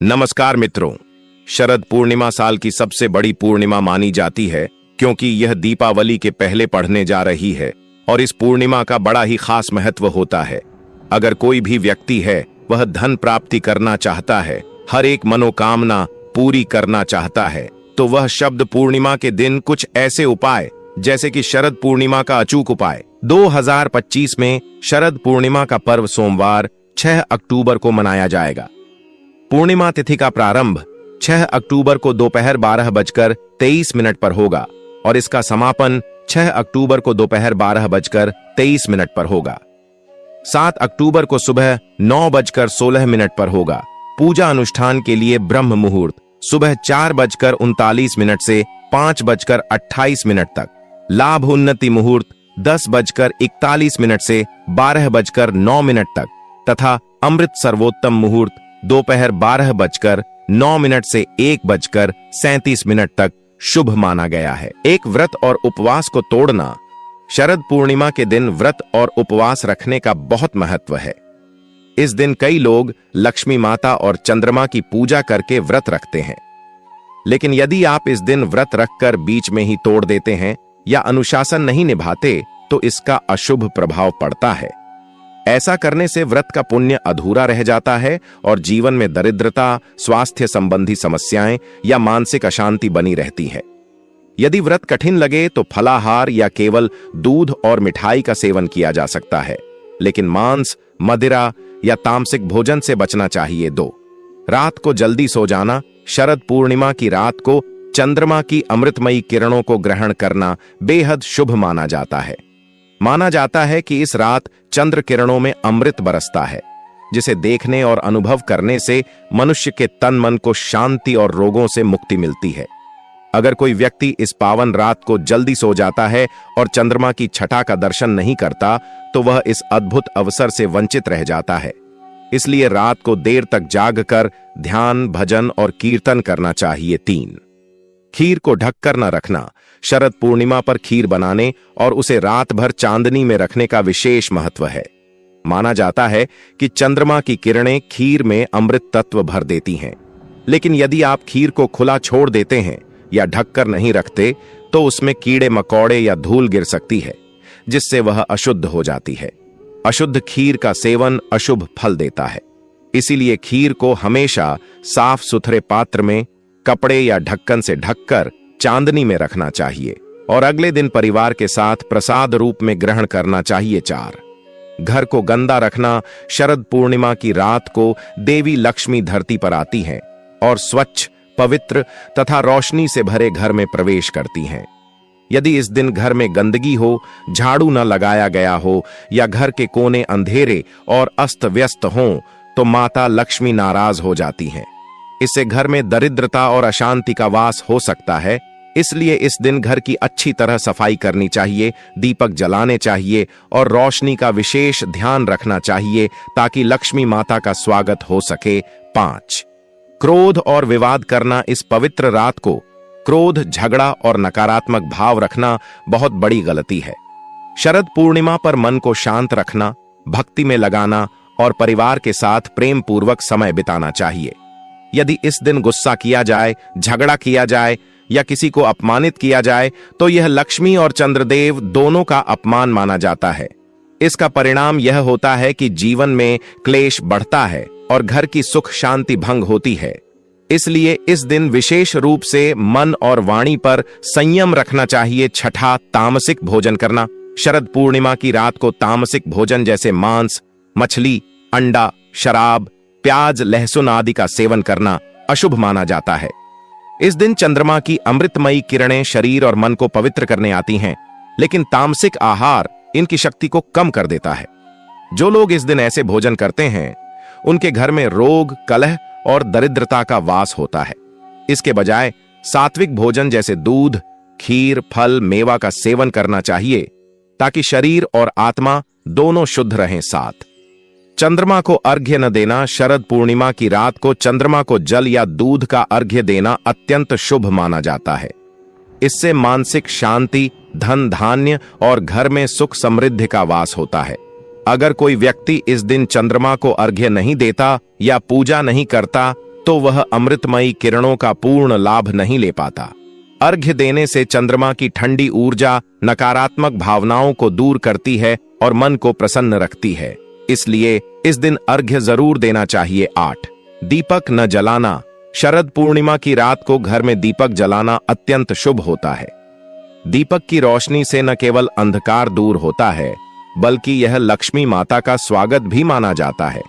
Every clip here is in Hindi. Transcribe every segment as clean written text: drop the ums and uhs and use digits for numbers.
नमस्कार मित्रों। शरद पूर्णिमा साल की सबसे बड़ी पूर्णिमा मानी जाती है क्योंकि यह दीपावली के पहले पड़ने जा रही है और इस पूर्णिमा का बड़ा ही खास महत्व होता है। अगर कोई भी व्यक्ति है वह धन प्राप्ति करना चाहता है, हर एक मनोकामना पूरी करना चाहता है, तो वह शब्द पूर्णिमा के दिन कुछ ऐसे उपाय जैसे कि शरद पूर्णिमा का अचूक उपाय 2025 में शरद पूर्णिमा का पर्व सोमवार 6 अक्टूबर को मनाया जाएगा। पूर्णिमा तिथि का प्रारंभ 6 अक्टूबर को दोपहर 12:23 पर होगा और इसका समापन 6 अक्टूबर को दोपहर 12:23 पर होगा। 7 अक्टूबर को सुबह 9:16 पर होगा। पूजा अनुष्ठान के लिए ब्रह्म मुहूर्त सुबह 4:39 से 5:28 तक। लाभ उन्नति मुहूर्त 10:41 से 12:09 तक तथा अमृत सर्वोत्तम मुहूर्त दोपहर 12:09 से 1:37 तक शुभ माना गया है। एक व्रत और उपवास को तोड़ना। शरद पूर्णिमा के दिन व्रत और उपवास रखने का बहुत महत्व है। इस दिन कई लोग लक्ष्मी माता और चंद्रमा की पूजा करके व्रत रखते हैं, लेकिन यदि आप इस दिन व्रत रखकर बीच में ही तोड़ देते हैं या अनुशासन नहीं निभाते तो इसका अशुभ प्रभाव पड़ता है। ऐसा करने से व्रत का पुण्य अधूरा रह जाता है और जीवन में दरिद्रता, स्वास्थ्य संबंधी समस्याएं या मानसिक अशांति बनी रहती है। यदि व्रत कठिन लगे तो फलाहार या केवल दूध और मिठाई का सेवन किया जा सकता है, लेकिन मांस, मदिरा या तामसिक भोजन से बचना चाहिए। 2 रात को जल्दी सो जाना। शरद पूर्णिमा की रात को चंद्रमा की अमृतमयी किरणों को ग्रहण करना बेहद शुभ माना जाता है। माना जाता है कि इस रात चंद्र किरणों में अमृत बरसता है, जिसे देखने और अनुभव करने से मनुष्य के तन मन को शांति और रोगों से मुक्ति मिलती है। अगर कोई व्यक्ति इस पावन रात को जल्दी सो जाता है और चंद्रमा की छटा का दर्शन नहीं करता तो वह इस अद्भुत अवसर से वंचित रह जाता है। इसलिए रात को देर तक जागकर ध्यान, भजन और कीर्तन करना चाहिए। 3 खीर को ढककर न रखना। शरद पूर्णिमा पर खीर बनाने और उसे रात भर चांदनी में रखने का विशेष महत्व है। माना जाता है कि चंद्रमा की किरणें खीर में अमृत तत्व भर देती हैं, लेकिन यदि आप खीर को खुला छोड़ देते हैं या ढककर नहीं रखते तो उसमें कीड़े मकोड़े या धूल गिर सकती है, जिससे वह अशुद्ध हो जाती है। अशुद्ध खीर का सेवन अशुभ फल देता है। इसीलिए खीर को हमेशा साफ सुथरे पात्र में कपड़े या ढक्कन से ढककर चांदनी में रखना चाहिए और अगले दिन परिवार के साथ प्रसाद रूप में ग्रहण करना चाहिए। 4 घर को गंदा रखना। शरद पूर्णिमा की रात को देवी लक्ष्मी धरती पर आती हैं और स्वच्छ, पवित्र तथा रोशनी से भरे घर में प्रवेश करती हैं। यदि इस दिन घर में गंदगी हो, झाड़ू न लगाया गया हो या घर के कोने अंधेरे और अस्त व्यस्त हों तो माता लक्ष्मी नाराज हो जाती हैं। इससे घर में दरिद्रता और अशांति का वास हो सकता है। इसलिए इस दिन घर की अच्छी तरह सफाई करनी चाहिए, दीपक जलाने चाहिए और रोशनी का विशेष ध्यान रखना चाहिए ताकि लक्ष्मी माता का स्वागत हो सके। 5 क्रोध और विवाद करना। इस पवित्र रात को क्रोध, झगड़ा और नकारात्मक भाव रखना बहुत बड़ी गलती है। शरद पूर्णिमा पर मन को शांत रखना, भक्ति में लगाना और परिवार के साथ प्रेम पूर्वक समय बिताना चाहिए। यदि इस दिन गुस्सा किया जाए, झगड़ा किया जाए या किसी को अपमानित किया जाए तो यह लक्ष्मी और चंद्रदेव दोनों का अपमान माना जाता है। इसका परिणाम यह होता है कि जीवन में क्लेश बढ़ता है और घर की सुख शांति भंग होती है। इसलिए इस दिन विशेष रूप से मन और वाणी पर संयम रखना चाहिए। 6 तामसिक भोजन करना। शरद पूर्णिमा की रात को तामसिक भोजन जैसे मांस, मछली, अंडा, शराब, प्याज, लहसुन आदि का सेवन करना अशुभ माना जाता है। इस दिन चंद्रमा की अमृतमयी किरणें शरीर और मन को पवित्र करने आती हैं, लेकिन तामसिक आहार इनकी शक्ति को कम कर देता है। जो लोग इस दिन ऐसे भोजन करते हैं उनके घर में रोग, कलह और दरिद्रता का वास होता है। इसके बजाय सात्विक भोजन जैसे दूध, खीर, फल, मेवा का सेवन करना चाहिए ताकि शरीर और आत्मा दोनों शुद्ध रहें। 7 चंद्रमा को अर्घ्य न देना। शरद पूर्णिमा की रात को चंद्रमा को जल या दूध का अर्घ्य देना अत्यंत शुभ माना जाता है। इससे मानसिक शांति, धन धान्य और घर में सुख समृद्धि का वास होता है। अगर कोई व्यक्ति इस दिन चंद्रमा को अर्घ्य नहीं देता या पूजा नहीं करता तो वह अमृतमयी किरणों का पूर्ण लाभ नहीं ले पाता। अर्घ्य देने से चंद्रमा की ठंडी ऊर्जा नकारात्मक भावनाओं को दूर करती है और मन को प्रसन्न रखती है, इसलिए इस दिन अर्घ्य जरूर देना चाहिए। 8, दीपक न जलाना। शरद पूर्णिमा की रात को घर में दीपक जलाना अत्यंत शुभ होता है। दीपक की रोशनी से न केवल अंधकार दूर होता है, बल्कि यह लक्ष्मी माता का स्वागत भी माना जाता है।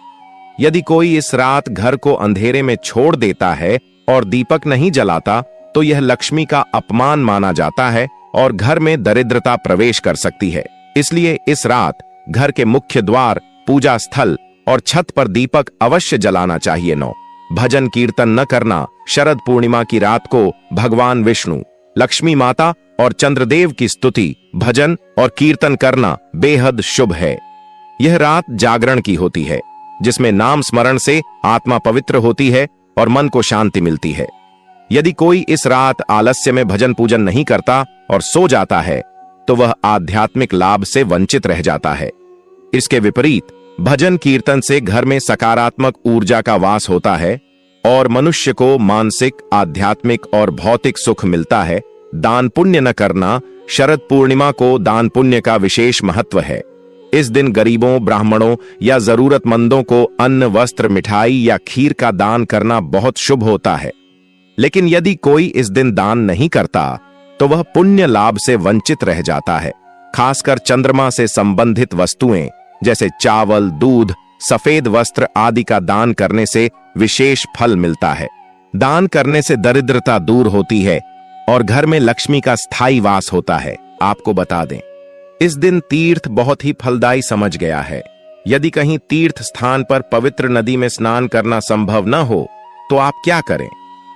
यदि कोई इस रात घर को अंधेरे में छोड़ देता है और दीपक नहीं जलाता, तो यह लक्ष्मी का अपमान माना जाता है और घर में दरिद्रता प्रवेश कर सकती है। इसलिए इस रात घर के मुख्य द्वार, पूजा स्थल और छत पर दीपक अवश्य जलाना चाहिए। 9, भजन कीर्तन न करना। शरद पूर्णिमा की रात को भगवान विष्णु, लक्ष्मी माता और चंद्रदेव की स्तुति, भजन और कीर्तन करना बेहद शुभ है। यह रात जागरण की होती है, जिसमें नाम स्मरण से आत्मा पवित्र होती है और मन को शांति मिलती है। यदि कोई इस रात आलस्य में भजन पूजन नहीं करता और सो जाता है, तो वह आध्यात्मिक लाभ से वंचित रह जाता है। इसके विपरीत भजन कीर्तन से घर में सकारात्मक ऊर्जा का वास होता है और मनुष्य को मानसिक, आध्यात्मिक और भौतिक सुख मिलता है। दान पुण्य न करना। शरद पूर्णिमा को दान पुण्य का विशेष महत्व है। इस दिन गरीबों, ब्राह्मणों या जरूरतमंदों को अन्न, वस्त्र, मिठाई या खीर का दान करना बहुत शुभ होता है। लेकिन यदि कोई इस दिन दान नहीं करता, तो वह पुण्य लाभ से वंचित रह जाता है। खासकर चंद्रमा से संबंधित वस्तुएं जैसे चावल, दूध, सफेद वस्त्र आदि का दान करने से विशेष फल मिलता है। दान करने से दरिद्रता दूर होती है और घर में लक्ष्मी का स्थायी वास होता है। आपको बता दें, इस दिन तीर्थ बहुत ही फलदायी समझ गया है। यदि कहीं तीर्थ स्थान पर पवित्र नदी में स्नान करना संभव न हो, तो आप क्या करें?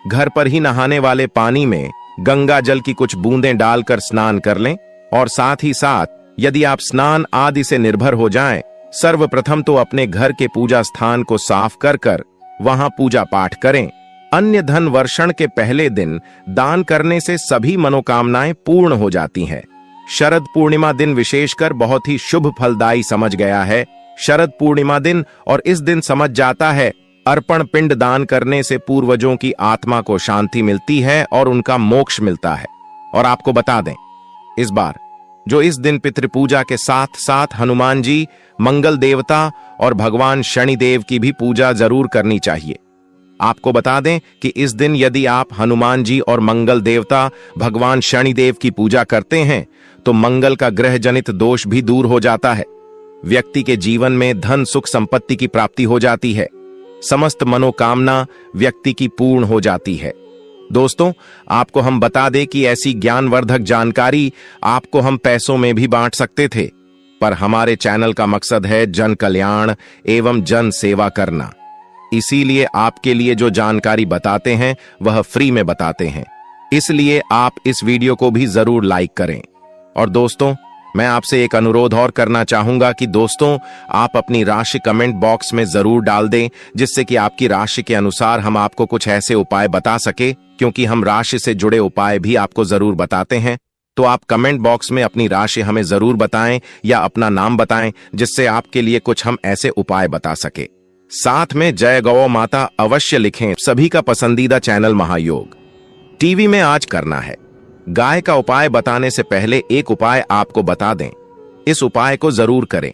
घर पर ही नहाने वाले पानी में गंगा जल की कुछ बूंदें डालकर स्नान कर लें और साथ ही साथ यदि आप स्नान आदि से निर्भर हो जाएं, सर्वप्रथम तो अपने घर के पूजा स्थान को साफ कर वहां पूजा पाठ करें। अन्य धन वर्षण के पहले दिन दान करने से सभी मनोकामनाएं पूर्ण हो जाती हैं। शरद पूर्णिमा दिन विशेषकर बहुत ही शुभ फलदायी समझ गया है। शरद पूर्णिमा दिन और इस दिन समझ जाता है, अर्पण पिंड दान करने से पूर्वजों की आत्मा को शांति मिलती है और उनका मोक्ष मिलता है। और आपको बता दें, इस बार जो इस दिन पितृपूजा के साथ साथ हनुमान जी, मंगल देवता और भगवान शनिदेव की भी पूजा जरूर करनी चाहिए। आपको बता दें कि इस दिन यदि आप हनुमान जी और मंगल देवता भगवान शनिदेव की पूजा करते हैं, तो मंगल का ग्रह जनित दोष भी दूर हो जाता है। व्यक्ति के जीवन में धन, सुख, संपत्ति की प्राप्ति हो जाती है। समस्त मनोकामना व्यक्ति की पूर्ण हो जाती है। दोस्तों, आपको हम बता दें कि ऐसी ज्ञानवर्धक जानकारी आपको हम पैसों में भी बांट सकते थे, पर हमारे चैनल का मकसद है जन कल्याण एवं जन सेवा करना। इसीलिए आपके लिए जो जानकारी बताते हैं वह फ्री में बताते हैं। इसलिए आप इस वीडियो को भी जरूर लाइक करें। और दोस्तों, मैं आपसे एक अनुरोध और करना चाहूंगा कि दोस्तों, आप अपनी राशि कमेंट बॉक्स में जरूर डाल दें, जिससे कि आपकी राशि के अनुसार हम आपको कुछ ऐसे उपाय बता सके, क्योंकि हम राशि से जुड़े उपाय भी आपको जरूर बताते हैं। तो आप कमेंट बॉक्स में अपनी राशि हमें जरूर बताएं या अपना नाम बताएं, जिससे आपके लिए कुछ हम ऐसे उपाय बता सके। साथ में जय गौ माता अवश्य लिखें। सभी का पसंदीदा चैनल महायोग टीवी में आज करना है। गाय का उपाय बताने से पहले एक उपाय आपको बता दें। इस उपाय को जरूर करें।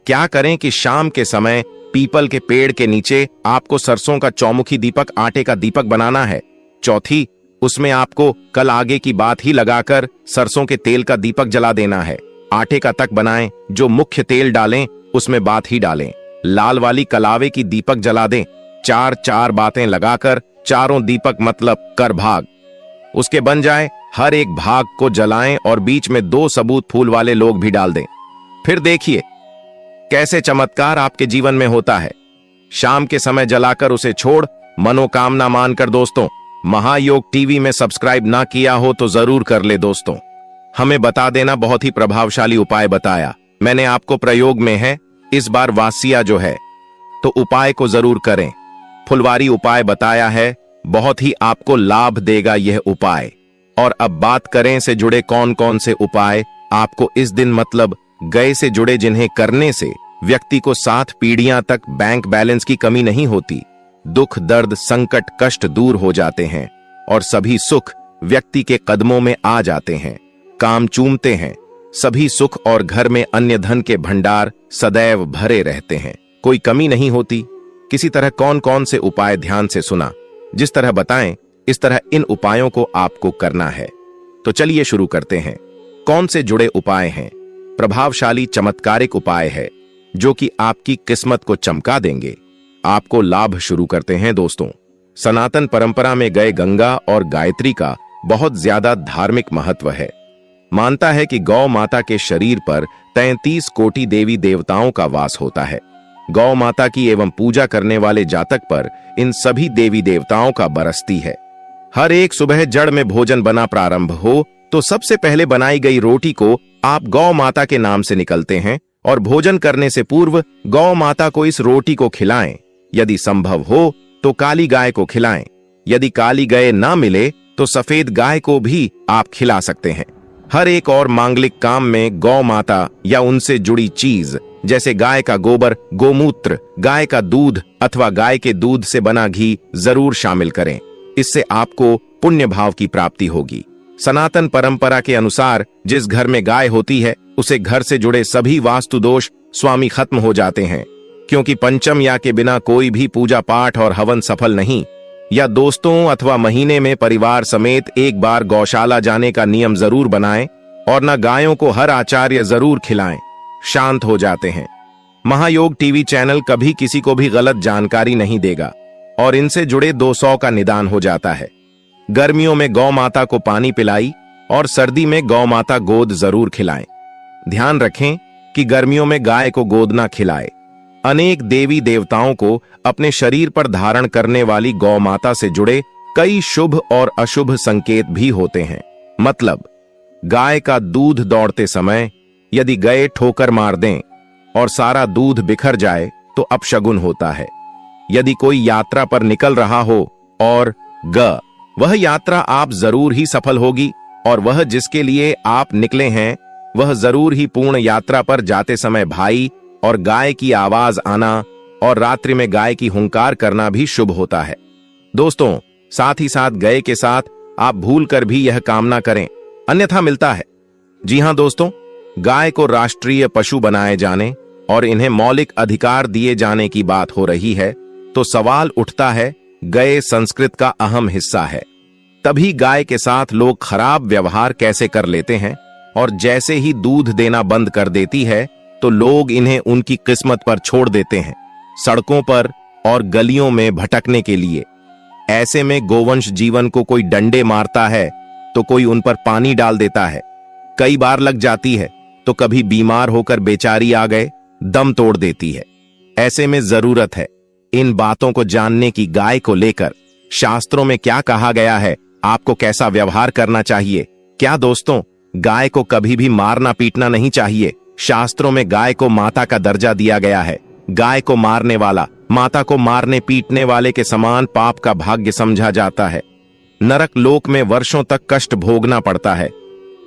क्या करें कि शाम के समय पीपल के पेड़ के नीचे आपको सरसों का चौमुखी दीपक, आटे का दीपक बनाना है। चौथी, उसमें आपको कल आगे की बात ही लगाकर सरसों के तेल का दीपक जला देना है। आटे का तक बनाएं, जो मुख्य तेल डालें उसमें बात ही डालें। लाल वाली कलावे की दीपक जला दें। 4 बातें लगाकर चारों दीपक मतलब कर भाग उसके बन जाए। हर एक भाग को जलाएं और बीच में 2 सबूत फूल वाले लोग भी डाल दें। फिर देखिए कैसे चमत्कार आपके जीवन में होता है। शाम के समय जलाकर उसे छोड़ मनोकामना मानकर। दोस्तों, महायोग टीवी में सब्सक्राइब ना किया हो तो जरूर कर ले। दोस्तों, हमें बता देना, बहुत ही प्रभावशाली उपाय बताया मैंने आपको, प्रयोग में है इस बार वासिया जो है, तो उपाय को जरूर करें। फुलवारी उपाय बताया है, बहुत ही आपको लाभ देगा यह उपाय। और अब बात करें से जुड़े कौन कौन से उपाय आपको इस दिन मतलब गए से जुड़े, जिन्हें करने से व्यक्ति को 7 पीढ़ियां तक बैंक बैलेंस की कमी नहीं होती। दुख दर्द संकट कष्ट दूर हो जाते हैं और सभी सुख व्यक्ति के कदमों में आ जाते हैं। काम चूमते हैं सभी सुख और घर में अन्य धन के भंडार सदैव भरे रहते हैं, कोई कमी नहीं होती। किसी तरह कौन कौन से उपाय ध्यान से सुना, जिस तरह बताएं इस तरह इन उपायों को आपको करना है। तो चलिए शुरू करते हैं। कौन से जुड़े उपाय हैं? प्रभावशाली चमत्कारिक उपाय है जो कि आपकी किस्मत को चमका देंगे, आपको लाभ। शुरू करते हैं दोस्तों। सनातन परंपरा में गए गंगा और गायत्री का बहुत ज्यादा धार्मिक महत्व है। मानता है कि गौ माता के शरीर पर 33 कोटि देवी देवताओं का वास होता है। गौ माता की एवं पूजा करने वाले जातक पर इन सभी देवी देवताओं का बरसती है। हर एक सुबह जड़ में भोजन बना प्रारंभ हो तो सबसे पहले बनाई गई रोटी को आप गौ माता के नाम से निकलते हैं और भोजन करने से पूर्व गौ माता को इस रोटी को खिलाएं। यदि संभव हो तो काली गाय को खिलाएं। यदि काली गाय ना मिले तो सफेद गाय को भी आप खिला सकते हैं। हर एक और मांगलिक काम में गौ माता या उनसे जुड़ी चीज जैसे गाय का गोबर, गोमूत्र, गाय का दूध अथवा गाय के दूध से बना घी जरूर शामिल करें। इससे आपको पुण्य भाव की प्राप्ति होगी। सनातन परंपरा के अनुसार जिस घर में गाय होती है उसे घर से जुड़े सभी वास्तु दोष स्वामी खत्म हो जाते हैं, क्योंकि पंचम या के बिना कोई भी पूजा पाठ और हवन सफल नहीं। या दोस्तों अथवा महीने में परिवार समेत एक बार गौशाला जाने का नियम जरूर बनाएं और न गायों को हर आचार्य जरूर खिलाएं, शांत हो जाते हैं। महायोग टीवी चैनल कभी किसी को भी गलत जानकारी नहीं देगा और इनसे जुड़े 200 का निदान हो जाता है। गर्मियों में गौ माता को पानी पिलाई और सर्दी में गौ माता गोद जरूर खिलाएं। ध्यान रखें कि गर्मियों में गाय को गोद ना खिलाए। अनेक देवी देवताओं को अपने शरीर पर धारण करने वाली गौ माता से जुड़े कई शुभ और अशुभ संकेत भी होते हैं। मतलब गाय का दूध दौड़ते समय यदि गाय ठोकर मार दें और सारा दूध बिखर जाए तो अपशगुन होता है। यदि कोई यात्रा पर निकल रहा हो और वह यात्रा आप जरूर ही सफल होगी और वह जिसके लिए आप निकले हैं वह जरूर ही पूर्ण यात्रा पर जाते समय भाई और गाय की आवाज आना और रात्रि में गाय की हुंकार करना भी शुभ होता है। दोस्तों, साथ ही साथ गाय के साथ आप भूल कर भी यह कामना करें, अन्यथा मिलता है। जी हां दोस्तों, गाय को राष्ट्रीय पशु बनाए जाने और इन्हें मौलिक अधिकार दिए जाने की बात हो रही है तो सवाल उठता है, गाय संस्कृत का अहम हिस्सा है, तभी गाय के साथ लोग खराब व्यवहार कैसे कर लेते हैं और जैसे ही दूध देना बंद कर देती है तो लोग इन्हें उनकी किस्मत पर छोड़ देते हैं, सड़कों पर और गलियों में भटकने के लिए। ऐसे में गोवंश जीवन को कोई डंडे मारता है तो कोई उन पर पानी डाल देता है, कई बार लग जाती है तो कभी बीमार होकर बेचारी आ गए दम तोड़ देती है। ऐसे में जरूरत है इन बातों को जानने की। गाय को लेकर शास्त्रों में क्या कहा गया है, आपको कैसा व्यवहार करना चाहिए। क्या दोस्तों, गाय को कभी भी मारना पीटना नहीं चाहिए। शास्त्रों में गाय को माता का दर्जा दिया गया है। गाय को मारने वाला माता को मारने पीटने वाले के समान पाप का भाग्य समझा जाता है। नरक लोक में वर्षों तक कष्ट भोगना पड़ता है।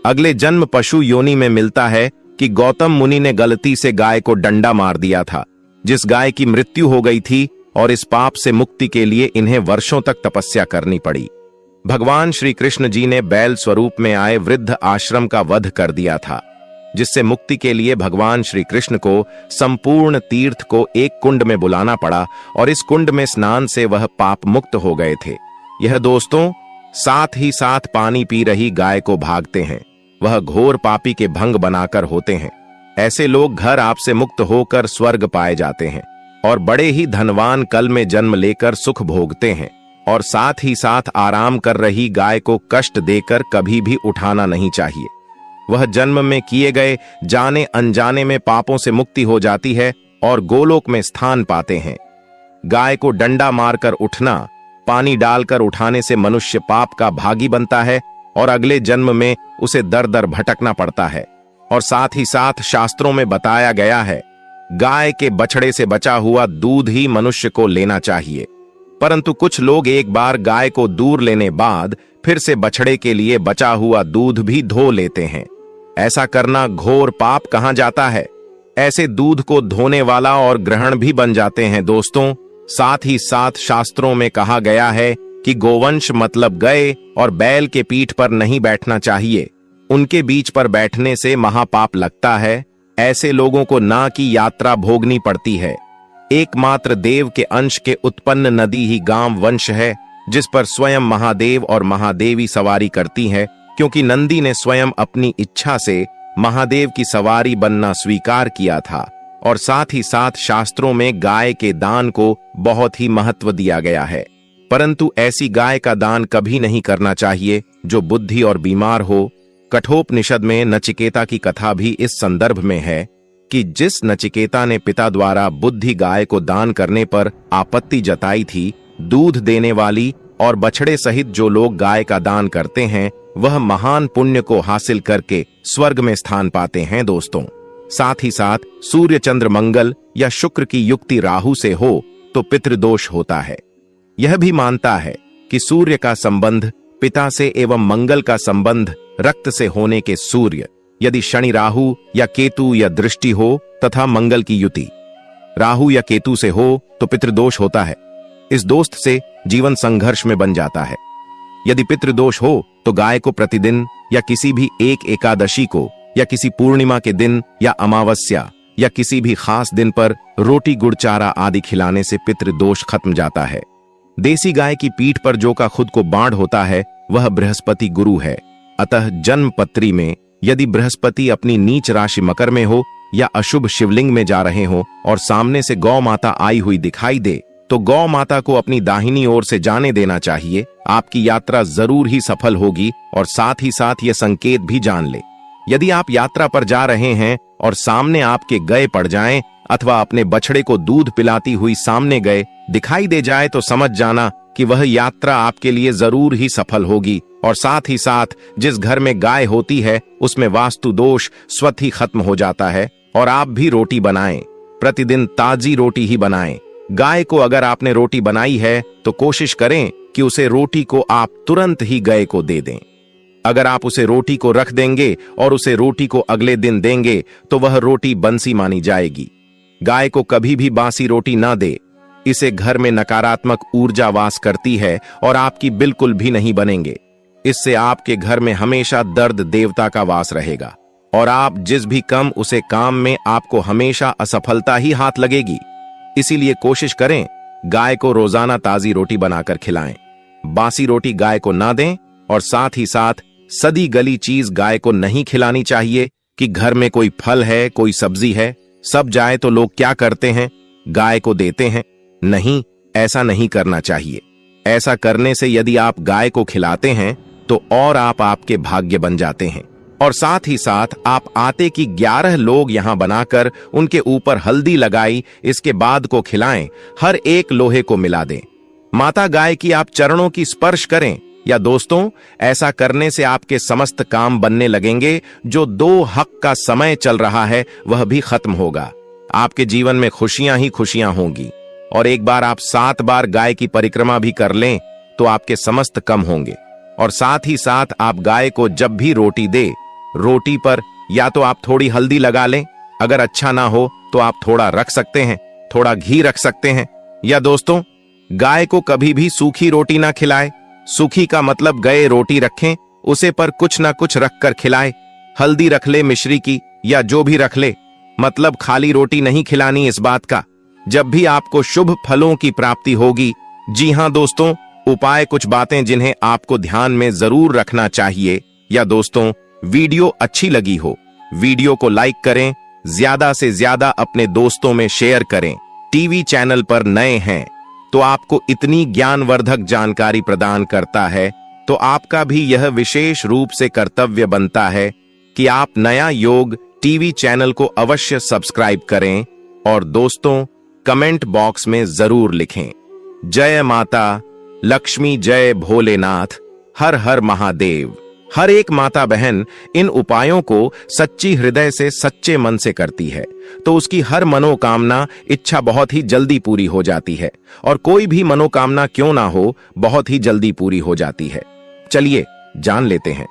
अगले जन्म पशु योनि में मिलता है कि गौतम मुनि ने गलती से गाय को डंडा मार दिया था, जिस गाय की मृत्यु हो गई थी, और इस पाप से मुक्ति के लिए इन्हें वर्षों तक तपस्या करनी पड़ी। भगवान श्री कृष्ण जी ने बैल स्वरूप में आए वृद्ध आश्रम का वध कर दिया था, जिससे मुक्ति के लिए भगवान श्री कृष्ण को संपूर्ण तीर्थ को एक कुंड में बुलाना पड़ा और इस कुंड में स्नान से वह पाप मुक्त हो गए थे। यह दोस्तों, साथ ही साथ पानी पी रही गाय को भागते हैं, वह घोर पापी के भंग बनाकर होते हैं। ऐसे लोग घर आपसे मुक्त होकर स्वर्ग पाए जाते हैं और बड़े ही धनवान कल में जन्म लेकर सुख भोगते हैं। और साथ ही साथ आराम कर रही गाय को कष्ट देकर कभी भी उठाना नहीं चाहिए। वह जन्म में किए गए जाने अनजाने में पापों से मुक्ति हो जाती है और गोलोक में स्थान पाते हैं। गाय को डंडा मारकर उठना, पानी डालकर उठाने से मनुष्य पाप का भागी बनता है और अगले जन्म में उसे दर दर भटकना पड़ता है। और साथ ही साथ शास्त्रों में बताया गया है, गाय के बछड़े से बचा हुआ दूध ही मनुष्य को लेना चाहिए। परंतु कुछ लोग एक बार गाय को दूर लेने बाद फिर से बछड़े के लिए बचा हुआ दूध भी धो लेते हैं। ऐसा करना घोर पाप कहा जाता है। ऐसे दूध को धोने वाला और ग्रहण भी बन जाते हैं। दोस्तों, साथ ही साथ शास्त्रों में कहा गया है कि गोवंश मतलब गाय और बैल के पीठ पर नहीं बैठना चाहिए। उनके बीच पर बैठने से महापाप लगता है। ऐसे लोगों को ना की यात्रा भोगनी पड़ती है। एकमात्र देव के अंश के उत्पन्न नदी ही गाम वंश है, जिस पर स्वयं महादेव और महादेवी सवारी करती हैं, क्योंकि नंदी ने स्वयं अपनी इच्छा से महादेव की सवारी बनना स्वीकार किया था। और साथ ही साथ शास्त्रों में गाय के दान को बहुत ही महत्व दिया गया है। परंतु ऐसी गाय का दान कभी नहीं करना चाहिए जो बुद्धि और बीमार हो। कठोपनिषद में नचिकेता की कथा भी इस संदर्भ में है कि जिस नचिकेता ने पिता द्वारा बुद्धि गाय को दान करने पर आपत्ति जताई थी, दूध देने वाली और बछड़े सहित जो लोग गाय का दान करते हैं वह महान पुण्य को हासिल करके स्वर्ग में स्थान पाते हैं दोस्तों। साथ ही साथ सूर्य चंद्र मंगल या शुक्र की युक्ति राहु से हो तो पितृदोष होता है। यह भी मानता है कि सूर्य का संबंध पिता से एवं मंगल का संबंध रक्त से होने के सूर्य, यदि शनि राहु या केतु या दृष्टि हो तथा मंगल की युति राहु या केतु से हो तो पितृदोष होता है। इस दोस्त से जीवन संघर्ष में बन जाता है। यदि पितृदोष हो तो गाय को प्रतिदिन या किसी भी एक एकादशी को या किसी पूर्णिमा के दिन या अमावस्या या किसी भी खास दिन पर रोटी गुड़ चारा आदि खिलाने से पितृदोष खत्म जाता है। देसी गाय की पीठ पर जो का खुद को बाण होता है वह बृहस्पति गुरु है। अतः जन्म पत्री में यदि बृहस्पति अपनी नीच राशि मकर में हो या अशुभ शिवलिंग में जा रहे हो और सामने से गौ माता आई हुई दिखाई दे तो गौ माता को अपनी दाहिनी ओर से जाने देना चाहिए। आपकी यात्रा जरूर ही सफल होगी। और साथ ही साथ यह संकेत भी जान ले, यदि आप यात्रा पर जा रहे हैं और सामने आपके गाय पड़ जाएं अथवा अपने बछड़े को दूध पिलाती हुई सामने गए दिखाई दे जाए तो समझ जाना कि वह यात्रा आपके लिए जरूर ही सफल होगी। और साथ ही साथ जिस घर में गाय होती है उसमें वास्तु दोष स्वतः ही खत्म हो जाता है। और आप भी रोटी बनाएं, प्रतिदिन ताजी रोटी ही बनाएं। गाय को अगर आपने रोटी बनाई है तो कोशिश करें कि उसे रोटी को आप तुरंत ही गाय को दे दें। अगर आप उसे रोटी को रख देंगे और उसे रोटी को अगले दिन देंगे तो वह रोटी बंसी मानी जाएगी। गाय को कभी भी बासी रोटी ना दे, इसे घर में नकारात्मक ऊर्जा वास करती है और आपकी बिल्कुल भी नहीं बनेंगे। इससे आपके घर में हमेशा दर्द देवता का वास रहेगा और आप जिस भी कम उसे काम में आपको हमेशा असफलता ही हाथ लगेगी। इसीलिए कोशिश करें गाय को रोजाना ताजी रोटी बनाकर खिलाएं। बासी रोटी गाय को ना दें और साथ ही साथ सदी गली चीज गाय को नहीं खिलानी चाहिए कि घर में कोई फल है, कोई सब्जी है, सब जाए तो लोग क्या करते हैं, गाय को देते हैं। नहीं, ऐसा नहीं करना चाहिए। ऐसा करने से यदि आप गाय को खिलाते हैं तो और आप आपके भाग्य बन जाते हैं। और साथ ही साथ आप आटे की 11 लोग यहां बनाकर उनके ऊपर हल्दी लगाई इसके बाद को खिलाएं। हर एक लोहे को मिला दें। माता गाय की आप चरणों की स्पर्श करें। या दोस्तों, ऐसा करने से आपके समस्त काम बनने लगेंगे। जो 2 हक का समय चल रहा है वह भी खत्म होगा। आपके जीवन में खुशियां ही खुशियां होंगी। और एक बार आप 7 बार गाय की परिक्रमा भी कर लें तो आपके समस्त कम होंगे। और साथ ही साथ आप गाय को जब भी रोटी दे, रोटी पर या तो आप थोड़ी हल्दी लगा लें, अगर अच्छा ना हो तो आप थोड़ा रख सकते हैं, थोड़ा घी रख सकते हैं। या दोस्तों, गाय को कभी भी सूखी रोटी ना खिलाए। सूखी का मतलब गए रोटी रखें, उसे पर कुछ ना कुछ रख कर खिलाए। हल्दी रख ले मिश्री की या जो भी रख ले, मतलब खाली रोटी नहीं खिलानी। इस बात का जब भी आपको शुभ फलों की प्राप्ति होगी। जी हां दोस्तों, उपाय कुछ बातें जिन्हें आपको ध्यान में जरूर रखना चाहिए। या दोस्तों, वीडियो अच्छी लगी हो, वीडियो को लाइक करें, ज्यादा से ज्यादा अपने दोस्तों में शेयर करें। टीवी चैनल पर नए हैं तो आपको इतनी ज्ञानवर्धक जानकारी प्रदान करता है तो आपका भी यह विशेष रूप से कर्तव्य बनता है कि आप नया योग टीवी चैनल को अवश्य सब्सक्राइब करें। और दोस्तों, कमेंट बॉक्स में जरूर लिखें, जय माता लक्ष्मी, जय भोलेनाथ, हर हर महादेव। हर एक माता बहन इन उपायों को सच्ची हृदय से सच्चे मन से करती है तो उसकी हर मनोकामना इच्छा बहुत ही जल्दी पूरी हो जाती है। और कोई भी मनोकामना क्यों ना हो, बहुत ही जल्दी पूरी हो जाती है। चलिए जान लेते हैं।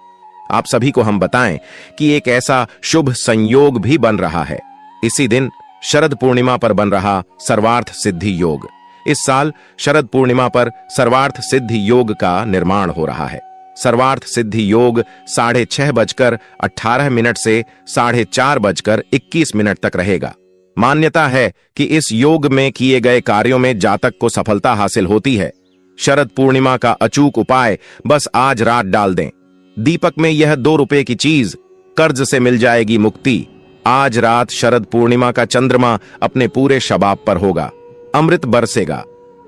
आप सभी को हम बताएं कि एक ऐसा शुभ संयोग भी बन रहा है। इसी दिन शरद पूर्णिमा पर बन रहा सर्वार्थ सिद्धि योग। इस साल शरद पूर्णिमा पर सर्वार्थ सिद्धि योग का निर्माण हो रहा है। सर्वार्थ सिद्धि योग 6:18 से 4:21 तक रहेगा। मान्यता है कि इस योग में किए गए कार्यों में जातक को सफलता हासिल होती है। शरद पूर्णिमा का अचूक उपाय बस आज रात डाल दें। दीपक में यह 2 रुपए की चीज, कर्ज से मिल जाएगी मुक्ति। आज रात शरद पूर्णिमा का चंद्रमा अपने पूरे शबाब पर होगा। अमृत बरसेगा।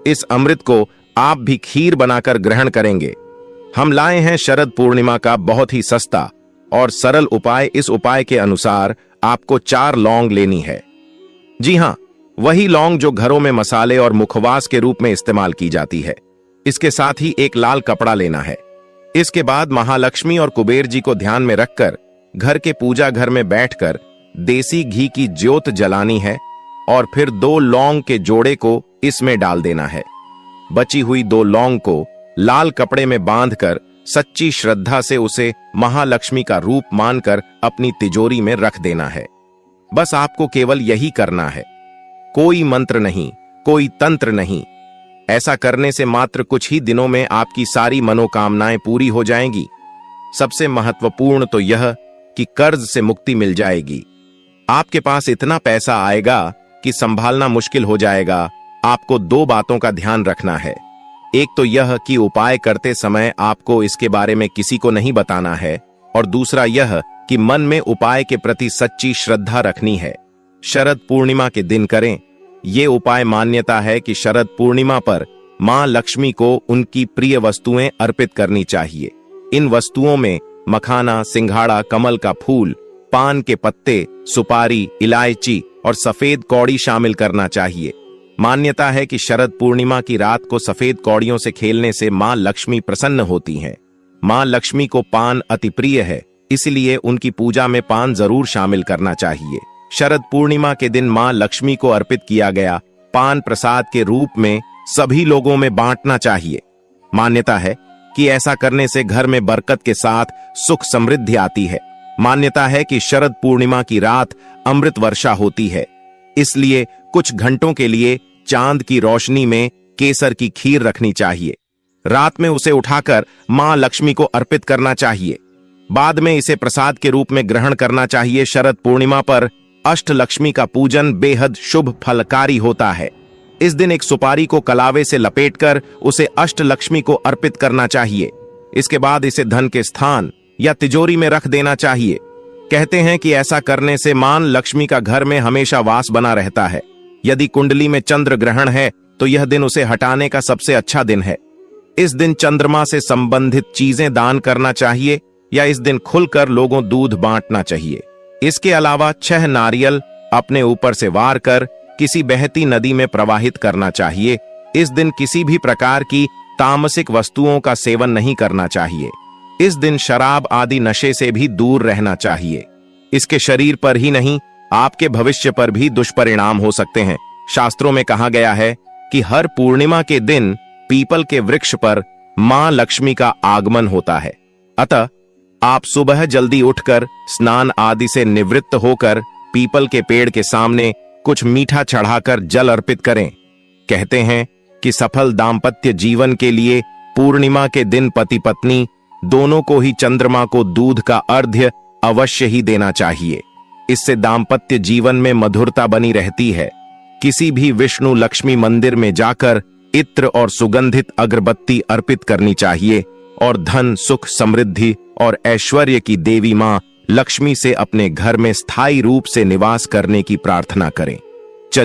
इस अमृत को आप भी खीर बनाकर ग्रहण करेंगे। हम लाए हैं शरद पूर्णिमा का बहुत ही सस्ता और सरल उपाय। इस उपाय के अनुसार आपको 4 लौंग लेनी है। जी हां, वही लौंग जो घरों में मसाले और मुखवास के रूप में इस्तेमाल की जाती है। इसके साथ ही एक लाल कपड़ा लेना है। इसके बाद महालक्ष्मी और कुबेर जी को ध्यान में रखकर घर के पूजा घर में बैठकर देसी घी की ज्योत जलानी है और फिर 2 लौंग के जोड़े को इसमें डाल देना है। बची हुई 2 लौंग को लाल कपड़े में बांधकर सच्ची श्रद्धा से उसे महालक्ष्मी का रूप मानकर अपनी तिजोरी में रख देना है। बस आपको केवल यही करना है। कोई मंत्र नहीं, कोई तंत्र नहीं। ऐसा करने से मात्र कुछ ही दिनों में आपकी सारी मनोकामनाएं पूरी हो जाएंगी। सबसे महत्वपूर्ण तो यह कि कर्ज से मुक्ति मिल जाएगी। आपके पास इतना पैसा आएगा कि संभालना मुश्किल हो जाएगा। आपको 2 बातों का ध्यान रखना है। एक तो यह कि उपाय करते समय आपको इसके बारे में किसी को नहीं बताना है, और दूसरा यह कि मन में उपाय के प्रति सच्ची श्रद्धा रखनी है। शरद पूर्णिमा के दिन करें। ये उपाय मान्यता है कि शरद पूर्णिमा पर मां लक्ष्मी को उनकी प्रिय वस्तुएं अर्पित करनी चाहिए। इन वस्तुओं में मखाना, सिंघाड़ा, कमल का फूल, पान के पत्ते, सुपारी, इलायची और सफेद कौड़ी शामिल करना चाहिए। मान्यता है कि शरद पूर्णिमा की रात को सफेद कौड़ियों से खेलने से मां लक्ष्मी प्रसन्न होती हैं। मां लक्ष्मी को पान अति प्रिय है, इसलिए उनकी पूजा में पान जरूर शामिल करना चाहिए। शरद पूर्णिमा के दिन मां लक्ष्मी को अर्पित किया गया पान प्रसाद के रूप में सभी लोगों में बांटना चाहिए। मान्यता है कि ऐसा करने से घर में बरकत के साथ सुख समृद्धि आती है। मान्यता है कि शरद पूर्णिमा की रात अमृत वर्षा होती है, इसलिए कुछ घंटों के लिए चांद की रोशनी में केसर की खीर रखनी चाहिए। रात में उसे उठाकर मां लक्ष्मी को अर्पित करना चाहिए। बाद में इसे प्रसाद के रूप में ग्रहण करना चाहिए। शरद पूर्णिमा पर अष्टलक्ष्मी का पूजन बेहद शुभ फलकारी होता है। इस दिन एक सुपारी को कलावे से लपेटकर उसे अष्टलक्ष्मी को अर्पित करना चाहिए। इसके बाद इसे धन के स्थान या तिजोरी में रख देना चाहिए। कहते हैं कि ऐसा करने से मां लक्ष्मी का घर में हमेशा वास बना रहता है। यदि कुंडली में चंद्र ग्रहण है तो यह दिन उसे हटाने का सबसे अच्छा दिन है। इस दिन चंद्रमा से संबंधित चीजें दान करना चाहिए या इस दिन खुलकर लोगों दूध बांटना चाहिए। इसके अलावा 6 नारियल अपने ऊपर से वार कर किसी बहती नदी में प्रवाहित करना चाहिए। इस दिन किसी भी प्रकार की तामसिक वस्तुओं का सेवन नहीं करना चाहिए। इस दिन शराब आदि नशे से भी दूर रहना चाहिए। इसके शरीर पर ही नहीं, आपके भविष्य पर भी दुष्परिणाम हो सकते हैं। शास्त्रों में कहा गया है कि हर पूर्णिमा के दिन पीपल के वृक्ष पर मां लक्ष्मी का आगमन होता है। अतः आप सुबह जल्दी उठकर स्नान आदि से निवृत्त होकर पीपल के पेड़ के सामने कुछ मीठा चढ़ाकर जल अर्पित करें। कहते हैं कि सफल दाम्पत्य जीवन के लिए पूर्णिमा के दिन पति पत्नी दोनों को ही चंद्रमा को दूध का अर्घ्य अवश्य ही देना चाहिए। इससे दाम्पत्य जीवन में मधुरता बनी रहती है। किसी भी विष्णु लक्ष्मी मंदिर में जाकर इत्र और सुगंधित अगरबत्ती अर्पित करनी चाहिए और धन, सुख, समृद्धि और ऐश्वर्य की देवी मां लक्ष्मी से अपने घर में स्थायी रूप से निवास करने की प्रार्थना करें।